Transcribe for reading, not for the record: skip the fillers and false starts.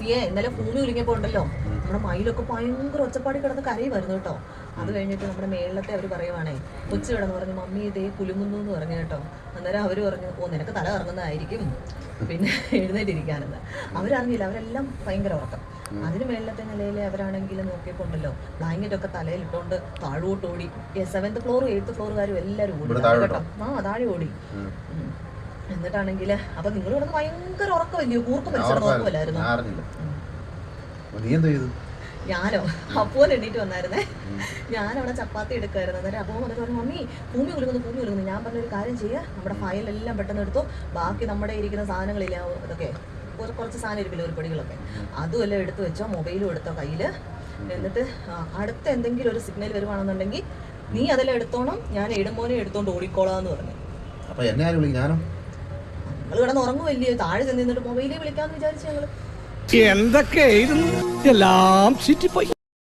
സിയെ ഇന്നലെ ഭൂമി ഉലിങ്ങിയപ്പോ ഉണ്ടല്ലോ നമ്മുടെ മയിലൊക്കെ ഭയങ്കര ഒച്ചപ്പാടി കിടന്ന് കരയുമായിരുന്നു കേട്ടോ. അത് കഴിഞ്ഞിട്ട് നമ്മുടെ മേളിലത്തെ അവർ പറയുവാണേ, കൊച്ചു കിടന്ന് പറഞ്ഞു മമ്മി ഇതേ കുലുങ്ങുന്നു എന്ന് പറഞ്ഞു കേട്ടോ. അന്നേരം അവർ പറഞ്ഞു ഓ നിനക്ക് തല കറങ്ങുന്നതായിരിക്കും, പിന്നെ എഴുന്നേറ്റിരിക്കാനെന്ന്. അവരറിഞ്ഞില്ല, അവരെല്ലാം ഭയങ്കര ഉറക്കം. അതിന് മേളിലത്തെ നിലയിൽ അവരാണെങ്കിൽ നോക്കിയപ്പോൾ ഉണ്ടല്ലോ ബ്ലാങ്കറ്റ് ഒക്കെ തലയിൽ ഇട്ടുകൊണ്ട് താഴോട്ട് ഓടി. 7th ഫ്ലോറും 8th ഫ്ലോറുകാരും എല്ലാവരും ഓടി കേട്ടോ. താഴെ ഓടി. എന്നിട്ടാണെങ്കിൽ അപ്പൊ നിങ്ങൾ കിടന്ന് ഭയങ്കര ഉറക്കമല്ലയോ, കൂർക്കം വലിച്ചിടന്ന് ഉറക്കമല്ലായിരുന്നു. ഞാനോ അപ്പൂൻ എണ്ണീറ്റ് വന്നായിരുന്നേ. ഞാനവിടെ ചപ്പാത്തി എടുക്കായിരുന്നു. അന്നേരം അപ്പോൾ വന്നിട്ട് പറഞ്ഞു മമ്മി ഭൂമി കുലുങ്ങുന്നു. ഞാൻ പറഞ്ഞൊരു കാര്യം ചെയ്യുക, നമ്മുടെ ഫയലെല്ലാം പെട്ടെന്ന് എടുത്തു, ബാക്കി നമ്മുടെ ഇരിക്കുന്ന സാധനങ്ങളില്ല അതൊക്കെ കുറച്ച് സാധനം ഇരിക്കില്ല ഒരു പൊടികളൊക്കെ, അതുമെല്ലാം എടുത്തു വെച്ചോ, മൊബൈലും എടുത്തോ കയ്യിൽ. എന്നിട്ട് അടുത്ത എന്തെങ്കിലും ഒരു സിഗ്നൽ വരുവാണെന്നുണ്ടെങ്കിൽ നീ അതെല്ലാം എടുത്തോണം, ഞാൻ ഇടുമ്പോനെ എടുത്തോണ്ട് ഓടിക്കോളാന്ന് പറഞ്ഞു. അപ്പൊ എന്നെ ആരും വിളിക്കും? ഞങ്ങൾ കിടന്ന് ഉറങ്ങുമല്ലയോ, താഴെ ചെന്നിട്ട് മൊബൈലിൽ വിളിക്കാന്ന് വിചാരിച്ചു ഞങ്ങള്. എന്തൊക്കെയായിരുന്നു എല്ലാം ചുറ്റിപ്പോയി.